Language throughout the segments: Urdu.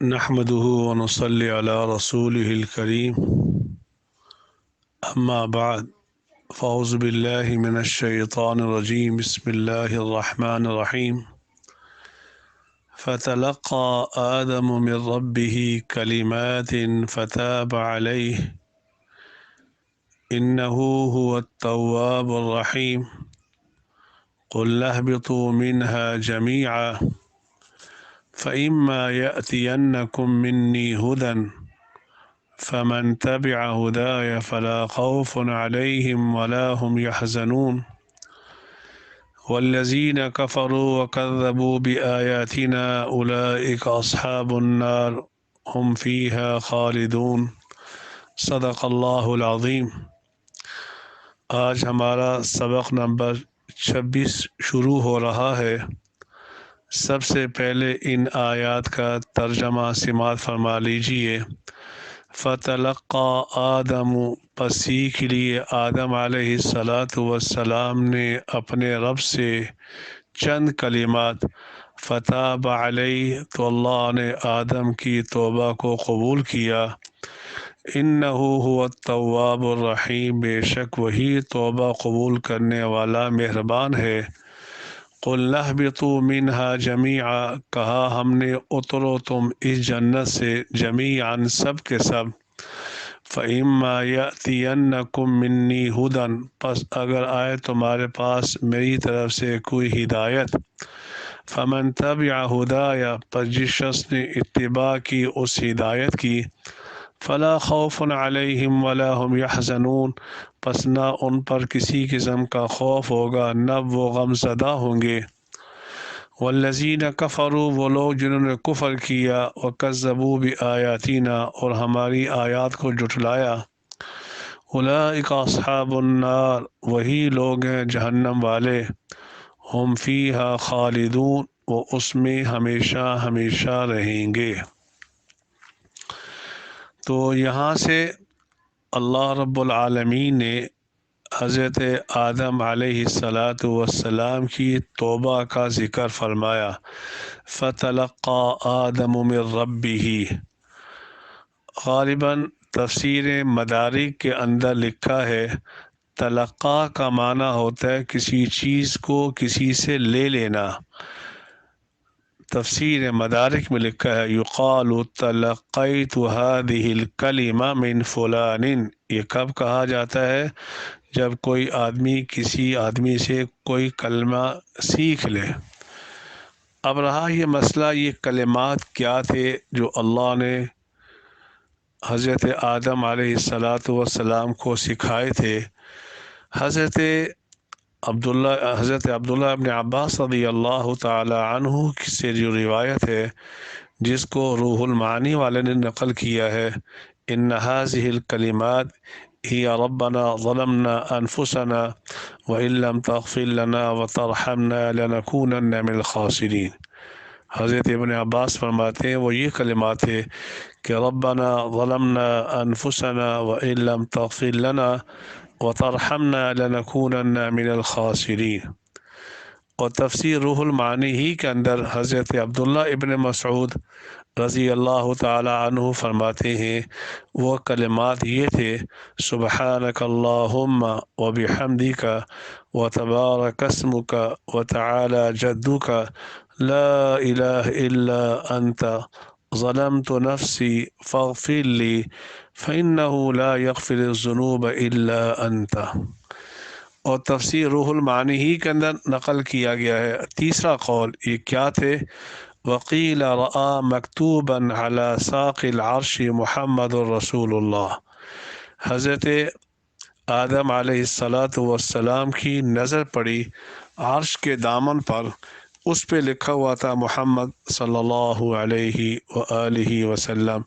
نحمده ونصلي على رسوله الكريم أما بعد فأعوذ بالله من الشيطان الرجيم بسم الله الرحمن الرحيم فتلقى آدم من ربه كلمات فتاب عليه إنه هو التواب الرحيم قل اهبطوا منها جميعا فإما يأتينكم مني هدى فمن تبع هداي فلا خوف عليهم ولا هم يحزنون والذين كفروا وكذبوا بآياتنا أولئك أصحاب النار هم فيها خالدون صدق اللہ العظیم۔ آج ہمارا سبق نمبر 26 شروع ہو رہا ہے۔ سب سے پہلے ان آیات کا ترجمہ سماعت فرما لیجئے۔ فتلقى آدم، پس سیکھ لیے آدم علیہ السلام نے اپنے رب سے چند کلمات۔ فتاب علیہ، تو اللہ نے آدم کی توبہ کو قبول کیا۔ انہ هو التواب الرحیم، بے شک وہی توبہ قبول کرنے والا مہربان ہے۔ قل اہبطوا منها جمیعا، کہا ہم نے اترو تم اس جنت سے جمیعاً سب کے سب۔ فإما یأتینکم منی ہدی، پس اگر آئے تمہارے پاس میری طرف سے کوئی ہدایت۔ فمن تبع ہدایا، پس جس شخص نے اتباع کی اس ہدایت کی۔ فلا خوف علیہم ولا هم یحزنون، پس نہ ان پر کسی قسم کا خوف ہوگا نہ وہ غم زدہ ہوں گے۔ والذین کفروا، وہ لوگ جنہوں نے کفر کیا، وکذبوا بآیاتنا، اور ہماری آیات کو جھٹلایا۔ اولئک اصحاب النار، وہی لوگ ہیں جہنم والے۔ ہم فیہا خالدون، وہ اس میں ہمیشہ ہمیشہ رہیں گے۔ تو یہاں سے اللہ رب العالمین نے حضرت آدم علیہ السلام کی توبہ کا ذکر فرمایا۔ فتلقى آدم من ربه، غالباً تفسیر مدارک کے اندر لکھا ہے تلقا کا معنی ہوتا ہے کسی چیز کو کسی سے لے لینا۔ تفسیر مدارک میں لکھا ہے یقال تلقیت هذه الکلمہ من فلان، یہ کب کہا جاتا ہے؟ جب کوئی آدمی کسی آدمی سے کوئی کلمہ سیکھ لے۔ اب رہا یہ مسئلہ، یہ کلمات کیا تھے جو اللہ نے حضرت آدم علیہ السلام کو سکھائے تھے؟ حضرت عبداللہ ابن عباس رضی اللہ تعالی عنہ سے جو روایت ہے، جس کو روح المعانی والے نے نقل کیا ہے، ان هذه الکلمات ہی ربنا ظلمنا انفسنا وان لم تغفر لنا وترحمنا لنکونن من الخاسرین۔ حضرت ابن عباس فرماتے ہیں وہ یہ کلمات ہے کہ ربنا ظلمنا انفسنا وان لم تغفر لنا وترحمنا لنکونن من الخاسرین۔ اور تفسیر روح المعانی ہی کے اندر حضرت عبداللہ ابن مسعود رضی اللہ تعالی عنہ فرماتے ہیں وہ کلمات یہ تھے سبحانک اللہم وبحمدک وتبارک اسمک وتعالی جدک لا الہ الا انت ظلمت نفسی فاغفر لی فإنہ لا یغفر الذنوب الا انت۔ اور تفسیر روح المعانی ہی کے اندر نقل کیا گیا ہے تیسرا قول یہ کیا تھے وقیل رآ مکتوبا علی ساق العرش محمد رسول اللہ۔ حضرت آدم علیہ السلام کی نظر پڑی عرش کے دامن پر، اس پہ لکھا ہوا تھا محمد صلی اللہ علیہ وآلہ وسلم۔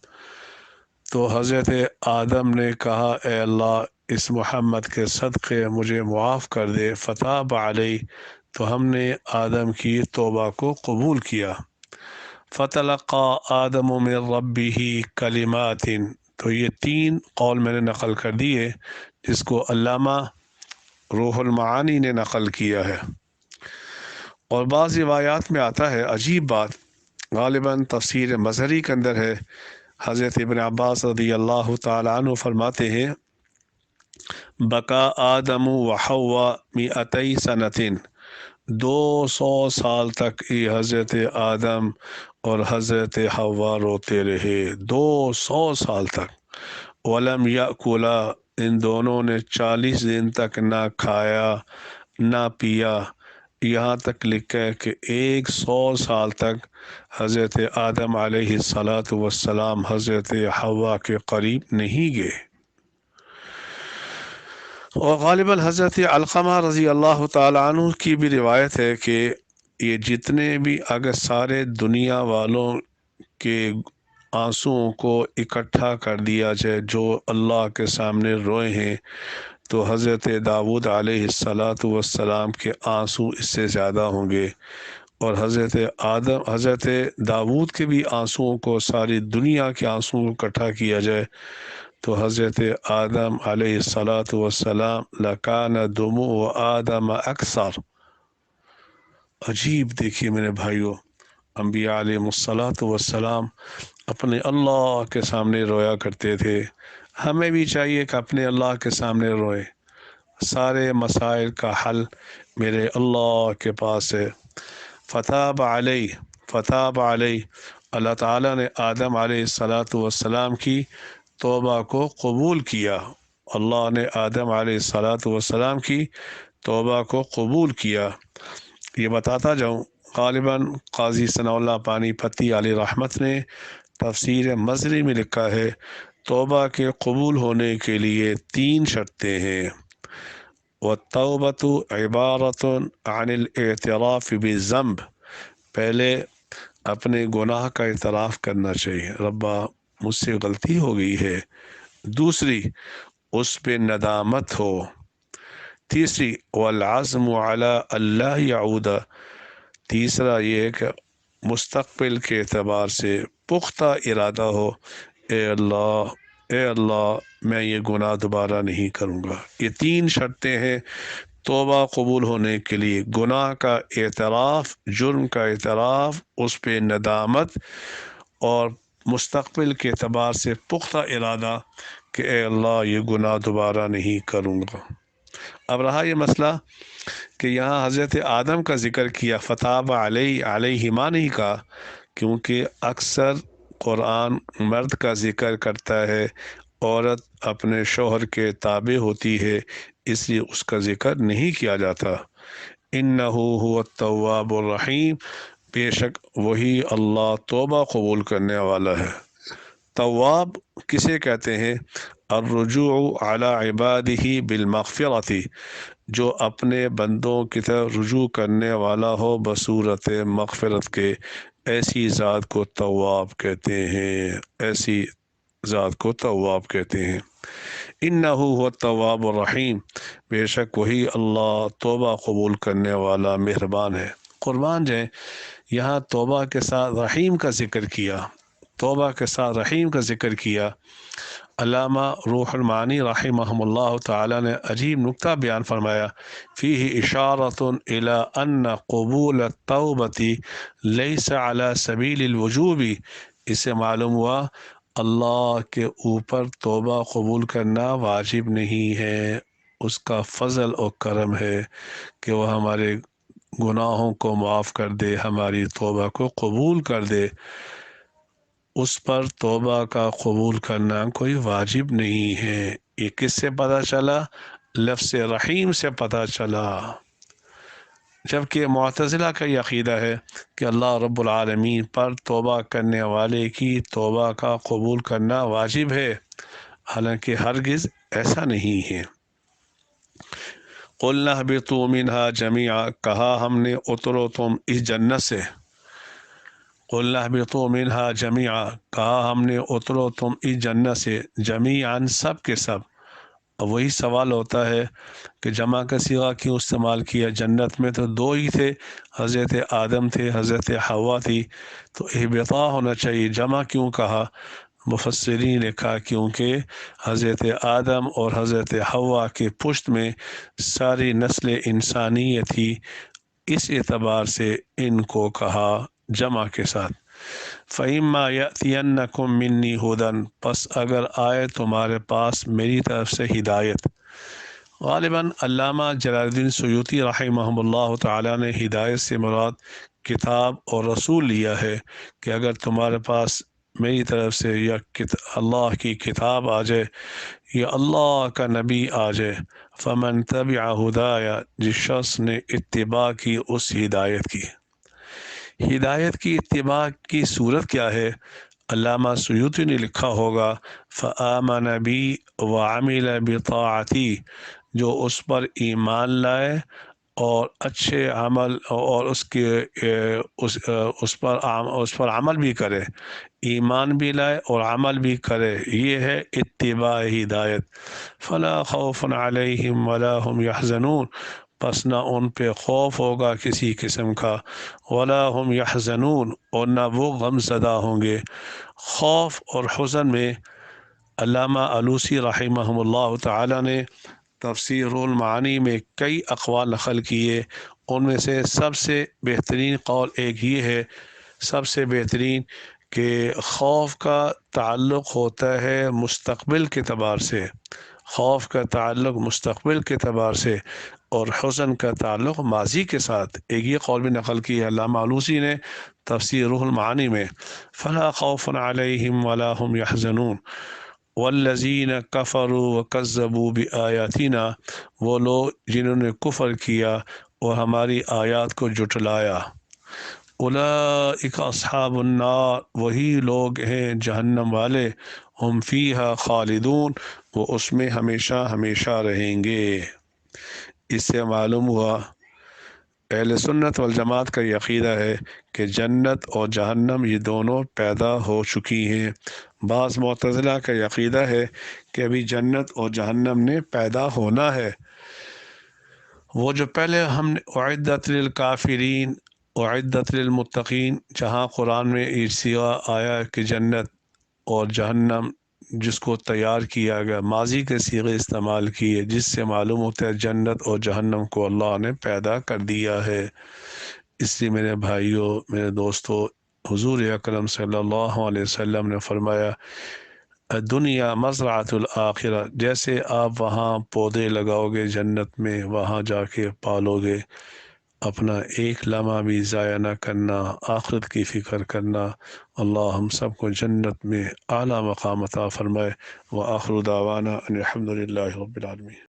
تو حضرت آدم نے کہا اے اللہ اس محمد کے صدقے مجھے معاف کر دے۔ فتاب علیہ، تو ہم نے آدم کی توبہ کو قبول کیا۔ فتلقى آدم من ربه کلمات، تو یہ تین قول میں نے نقل کر دیے جس کو علامہ روح المعانی نے نقل کیا ہے۔ اور بعض روایات میں آتا ہے عجیب بات غالباً تفسیر مظہری کے اندر ہے، حضرت ابن عباس رضی اللہ تعالیٰ عنہ فرماتے ہیں بقا آدم و حوا مئتی سنتن، 200 سال تک یہ حضرت آدم اور حضرت حوا روتے رہے، 200 سال تک۔ ولم یأکلا، ان دونوں نے 40 دن تک نہ کھایا نہ پیا، یہاں تک لکھا ہے کہ 100 سال تک حضرت آدم علیہ السلام حضرت حوا کے قریب نہیں گئے۔ اور غالباً حضرت علقمہ رضی اللہ تعالیٰ عنہ کی بھی روایت ہے کہ یہ جتنے بھی اگر سارے دنیا والوں کے آنسوؤں کو اکٹھا کر دیا جائے جو اللہ کے سامنے روئے ہیں، تو حضرت داؤد علیہ السلام کے آنسو اس سے زیادہ ہوں گے، اور حضرت داؤد کے بھی آنسوؤں کو، ساری دنیا کے آنسوؤں کو اکٹھا کیا جائے تو حضرت آدم علیہ السلام لکان دموع آدم اکثر۔ عجیب دیکھیے میرے بھائیوں، انبیاء علیہ السلام اپنے اللہ کے سامنے رویا کرتے تھے، ہمیں بھی چاہیے کہ اپنے اللہ کے سامنے روئے۔ سارے مسائل کا حل میرے اللہ کے پاس ہے۔ فتاب علیہ، اللہ تعالیٰ نے آدم علیہ السلام کی توبہ کو قبول کیا، اللہ نے آدم علیہ السلام کی توبہ کو قبول کیا۔ یہ بتاتا جاؤں، غالباً قاضی ثناء اللہ پانی پتی علیہ رحمت نے تفسیر مظہری میں لکھا ہے توبہ کے قبول ہونے کے لیے 3 شرطیں ہیں۔ والتوبۃ عبارۃ عن الاعتراف بالذنب، پہلے اپنے گناہ کا اعتراف کرنا چاہیے، ربا مجھ سے غلطی ہو گئی ہے۔ دوسری، اس پہ ندامت ہو۔ تیسری، والعزم علی اللہ یعود، تیسرا یہ ہے کہ مستقبل کے اعتبار سے پختہ ارادہ ہو، اے اللہ میں یہ گناہ دوبارہ نہیں کروں گا۔ یہ 3 شرطیں ہیں توبہ قبول ہونے کے لیے: گناہ کا اعتراف، جرم کا اعتراف، اس پہ ندامت، اور مستقبل کے اعتبار سے پختہ ارادہ کہ اے اللہ یہ گناہ دوبارہ نہیں کروں گا۔ اب رہا یہ مسئلہ کہ یہاں حضرت آدم کا ذکر کیا، فتاب علیہما نہیں کہا، کیونکہ اکثر قرآن مرد کا ذکر کرتا ہے، عورت اپنے شوہر کے تابع ہوتی ہے، اس لیے اس کا ذکر نہیں کیا جاتا۔ انہ هو التواب الرحیم، بے شک وہی اللہ توبہ قبول کرنے والا ہے۔ تواب کسے کہتے ہیں؟ الرجوع علی عبادہ بالمغفرۃ، جو اپنے بندوں کی طرف رجوع کرنے والا ہو بصورت مغفرت کے، ایسی ذات کو تواب کہتے ہیں، ایسی ذات کو تواب کہتے ہیں۔ انہ هو التواب الرحیم، بے شک وہی اللہ توبہ قبول کرنے والا مہربان ہے۔ قربان جائیں، یہاں توبہ کے ساتھ رحیم کا ذکر کیا، توبہ کے ساتھ رحیم کا ذکر کیا۔ علامہ روح المعانی رحمہم اللہ تعالی نے عجیب نکتہ بیان فرمایا، فیہ اشارۃ الی ان قبول التوبۃ لیس علی سبیل الوجوب، اس سے معلوم ہوا اللہ کے اوپر توبہ قبول کرنا واجب نہیں ہے، اس کا فضل و کرم ہے کہ وہ ہمارے گناہوں کو معاف کر دے، ہماری توبہ کو قبول کر دے۔ اس پر توبہ کا قبول کرنا کوئی واجب نہیں ہے۔ یہ کس سے پتہ چلا؟ لفظ رحیم سے پتہ چلا۔ جبکہ معتزلہ کا یہ عقیدہ ہے کہ اللہ رب العالمین پر توبہ کرنے والے کی توبہ کا قبول کرنا واجب ہے، حالانکہ ہرگز ایسا نہیں ہے۔ قُلْنَا اهْبِطُوا مِنْهَا جَمِيعًا، کہا ہم نے اترو تم اس جنت سے۔ قُلْنَا اهْبِطُوا مِنْهَا جَمِيعًا، کہا ہم نے اترو تم اس جنت سے، جمیعاً سب کے سب۔ اب وہی سوال ہوتا ہے کہ جمع کا صیغہ کیوں استعمال کیا؟ جنت میں تو 2 ہی تھے، حضرت آدم تھے، حضرت حوا تھی، تو اہبطا ہونا چاہیے، جمع کیوں کہا؟ مفسرین نے کہا کیونکہ حضرت آدم اور حضرت حوا کے پشت میں ساری نسل انسانیت تھی، اس اعتبار سے ان کو کہا جمع کے ساتھ۔ فَإِمَّا يَأْتِيَنَّكُم مِّنِّي هُدًى، پس اگر آئے تمہارے پاس میری طرف سے ہدایت۔ غالباً علامہ جلال الدین سیوطی رحمہ اللہ تعالیٰ نے ہدایت سے مراد کتاب اور رسول لیا ہے، کہ اگر تمہارے پاس میری طرف سے یا اللہ کی کتاب آ جائے یا اللہ کا نبی آ جائے، فمن تبع ہدایا، جس شخص نے اتباع کی اس ہدایت کی۔ ہدایت کی اتباع کی صورت کیا ہے؟ علامہ سیوطی نے لکھا ہوگا فآمن بی وعمل بطاعتی، جو اس پر ایمان لائے اور اچھے عمل اور اس پر عمل بھی کرے، ایمان بھی لائے اور عمل بھی کرے، یہ ہے اتباع ہدایت۔ فلا خوف علیہم ولا هم یحزنون، پس نہ ان پہ خوف ہوگا کسی قسم کا، ولا هم یحزنون، اور نہ وہ غم زدہ ہوں گے۔ خوف اور حزن میں علامہ علوسی رحمہ اللہ تعالی نے تفسیر المعانی میں کئی اقوال نقل کیے، ان میں سے سب سے بہترین قول ایک یہ ہے، سب سے بہترین، کہ خوف کا تعلق ہوتا ہے مستقبل کے اعتبار سے، خوف کا تعلق مستقبل کے اعتبار سے، اور حزن کا تعلق ماضی کے ساتھ۔ ایک یہ قول بھی نقل کی ہے علامہ علوسی نے تفسیر روح المعانی میں، فلا خوف علیہم ولا هم یحزنون والذین کفروا وکذبوا بآیاتنا، وہ لوگ جنہوں نے کفر کیا اور ہماری آیات کو جھٹلایا، اولئک اصحاب النار، وہی لوگ ہیں جہنم والے، ہم فیہا خالدون، وہ اس میں ہمیشہ ہمیشہ رہیں گے۔ اس سے معلوم ہوا اہل سنت والجماعت کا یہ عقیدہ ہے کہ جنت اور جہنم یہ دونوں پیدا ہو چکی ہیں۔ بعض معتزلہ کا یہ عقیدہ ہے کہ ابھی جنت اور جہنم نے پیدا ہونا ہے۔ وہ جو پہلے ہم نے اعدت للکافرین اعدت للمتقین، جہاں قرآن میں یہ صیغہ آیا کہ جنت اور جہنم جس کو تیار کیا گیا، ماضی کے صیغے استعمال کیے، جس سے معلوم ہوتا ہے جنت اور جہنم کو اللہ نے پیدا کر دیا ہے۔ اس لیے میرے بھائیوں، میرے دوستوں، حضور اکرم صلی اللہ علیہ وسلم نے فرمایا دنیا مزرعۃ الآخرہ، جیسے آپ وہاں پودے لگاؤ گے جنت میں، وہاں جا کے پالو گے، اپنا ایک لمحہ بھی ضائع نہ کرنا، آخرت کی فکر کرنا۔ اللہ ہم سب کو جنت میں اعلیٰ مقام عطا فرمائے۔ وآخر دعوانا ان الحمد للہ رب العالمین۔